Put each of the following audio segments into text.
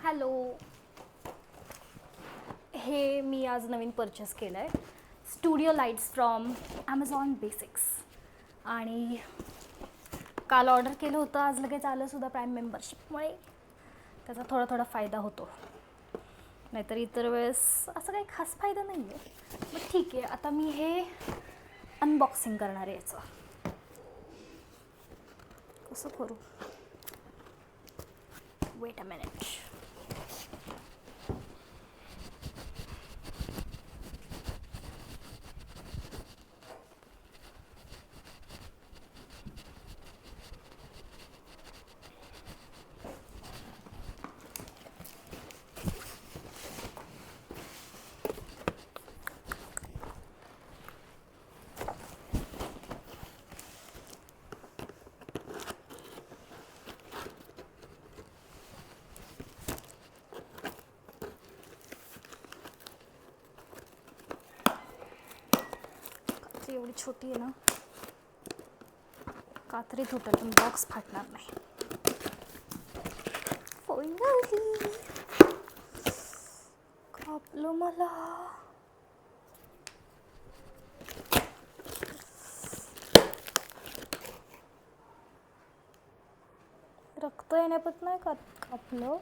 Hello, हे मी आज नवीन purchase केलं आहे, studio lights from Amazon basics. आणि काल ऑर्डर केलं होतं, आज लगेच आलंसुद्धा प्राईम मेंबरशिपमुळे. त्याचा थोडा फायदा होतो, नाहीतर इतर वेळेस असं काही खास फायदा नाही आहे. मग ठीक आहे, आता मी हे अनबॉक्सिंग करणार आहे. याचं कसं करू? Weight a minute. एवढी छोटी आहे ना, कात्री तुटेल पण बॉक्स फाटणार नाही. फायनली कापलं मला. रक्त येण्यापत नाही का कापलं,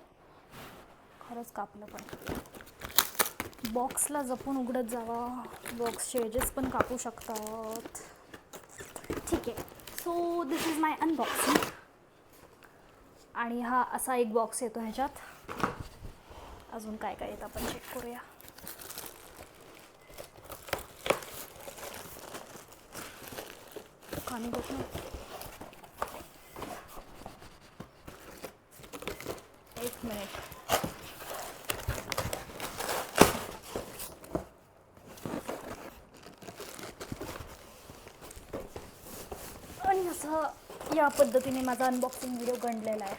खरंच कापलं. पण बॉक्सला जपून उघडत जावा, बॉक्सचे एजेस पण कापू शकतात. ठीक आहे, so this is my unboxing. आणि हा असा एक बॉक्स येतो. ह्याच्यात अजून काय काय येतं आपण चेक करूया. खाली बघ ना, एक मिनिट. आणि असं या पद्धतीने माझा अनबॉक्सिंग व्हिडिओ गणलेला आहे.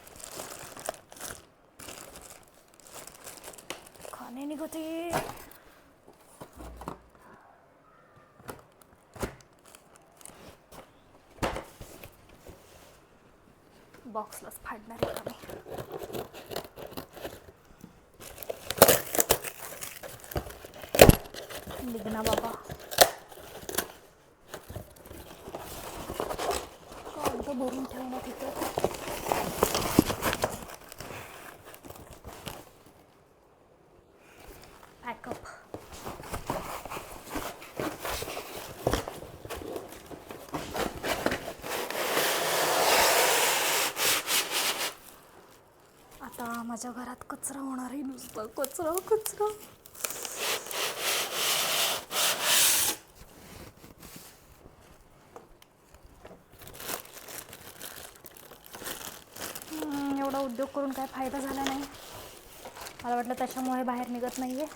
खाणे निघते. बॉक्सलाच फाडणार आहे का मी? निघना बाबा. कागद भरून ठेवणं तिथं. पॅकअप. आता माझ्या घरात कचरा होणार आहे, नुसतं कचरा. एवढा उद्योग करून काय फायदा झाला नाही. मला वाटलं त्याच्यामुळे बाहेर निघत नाही आहे.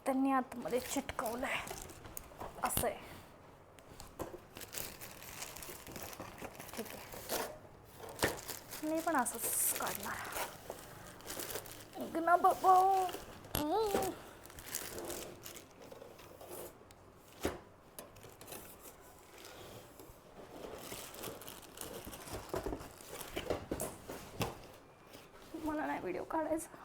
त्यांनी आतमध्ये चिटकवलं आहे. असं आहे. ठीक आहे, मी पण असंच काढणार. ना बाबा. मला नाही व्हिडिओ काढायचा.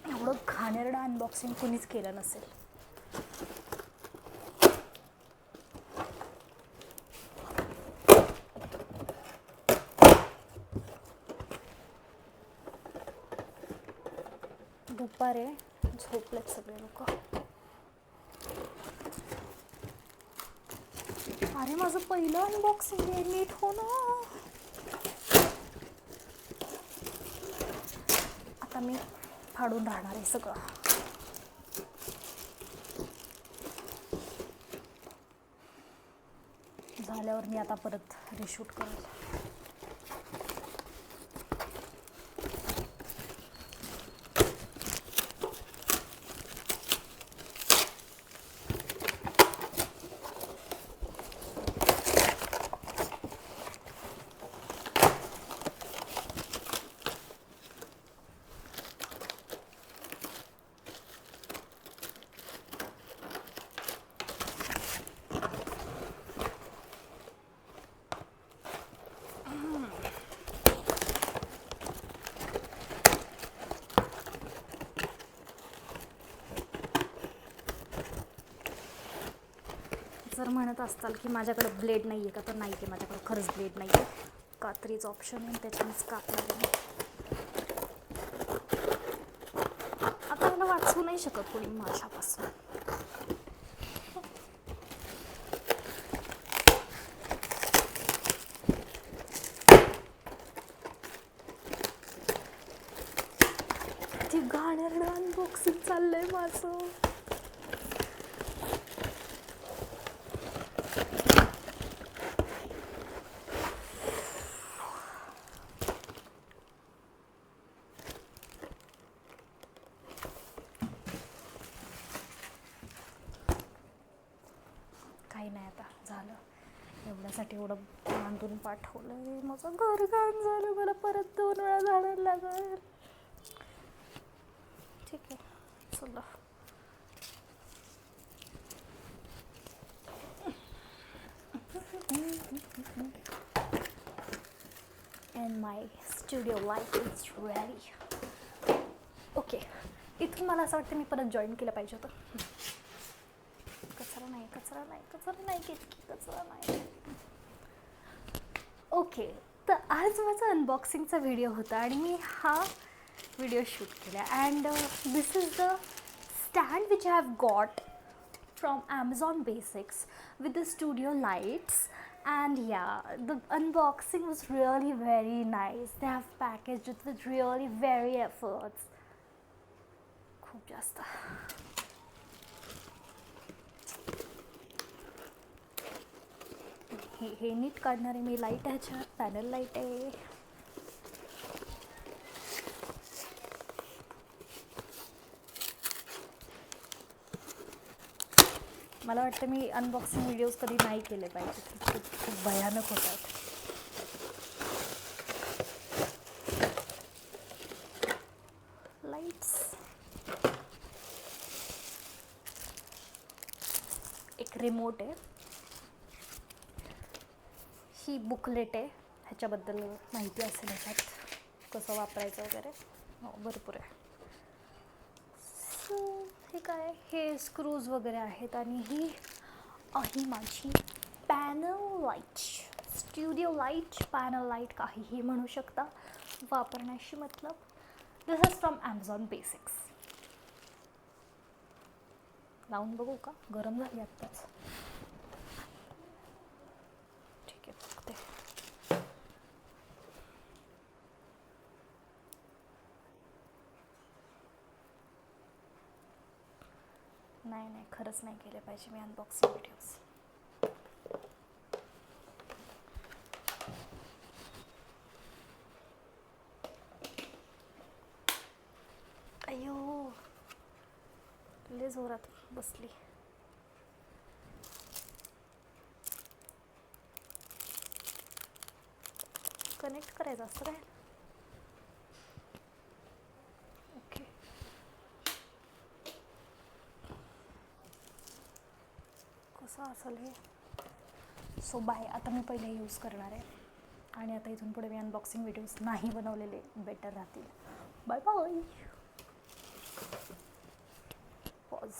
एवढं घाणेरडं अनबॉक्सिंग कुणीच केलं नसेल. दुपारे झोपलेत सगळे लोक. अरे माझं पहिलं अनबॉक्सिंग आहे, नीट हो ना. आता मी फाडून राहणार आहे सगळं. झाल्यावर मी आता परत रिशूट करेल. जर म्हणत असताल की माझ्याकडे ब्लेड नाही आहे का, तर नाही आहे, माझ्याकडे खरंच ब्लेड नाही आहे. कात्रीचं ऑप्शन आहे, त्याच्यानेच कापणार आहे. आता मला वाचवू नाही शकत कोणी माझ्यापासून. ते गाण्याला अनबॉक्सिंग चाललंय माझं. काही नाही, आता झालं. एवढ्यासाठी एवढं बांधून पाठवलं, माझं घर घाण झालं. मला परत 2 वेळा झाडायला लागेल. ठीक आहे, चला. And my studio light is ready. Okay, इथून मला असं वाटतं मी परत जॉईन केलं पाहिजे होतं. कचरा नाही. ओके, तर आज माझा अनबॉक्सिंगचा व्हिडिओ होता आणि मी हा व्हिडिओ शूट केला. And this is the stand which I have got from Amazon Basics with the studio lights. And yeah, the unboxing was really very nice. They have packaged it with really very efforts. खूप जास्त. हे नीट काढणार आहे मी. Light आहे ह्याच्यात, panel light आहे. मला वाटतं मी अनबॉक्सिंग व्हिडिओज कधी नाही केले पाहिजे. खूप भयानक होतात. लाईट्स, एक रिमोट आहे, ही बुकलेट आहे, ह्याच्याबद्दल माहिती असेल ह्याच्यात कसं वापरायचं वगैरे. हो, भरपूर आहे. हे काय, हे स्क्रूज वगैरे आहेत. आणि ही आहे माझी panel light, studio light, panel light, काहीही म्हणू शकता. वापरण्याशी मतलब. दिस इज फ्रॉम ॲमेझॉन बेसिक्स. लावून बघू का? गरम झाली आत्ताच. ठीक आहे, बघते. नाही, खरंच नाही केले पाहिजे मी अनबॉक्सिंग व्हिडिओज. अय्यो, लय जोरात बसली. कनेक्ट करायचं असतं काय? ओके, कसं असेल हे? So bye. आता मी पहिले यूज करणार आहे आणि आता इथून पुढे मी अनबॉक्सिंग व्हिडिओज नाही बनवलेले बेटर राहतील. Bye bye. पॉज.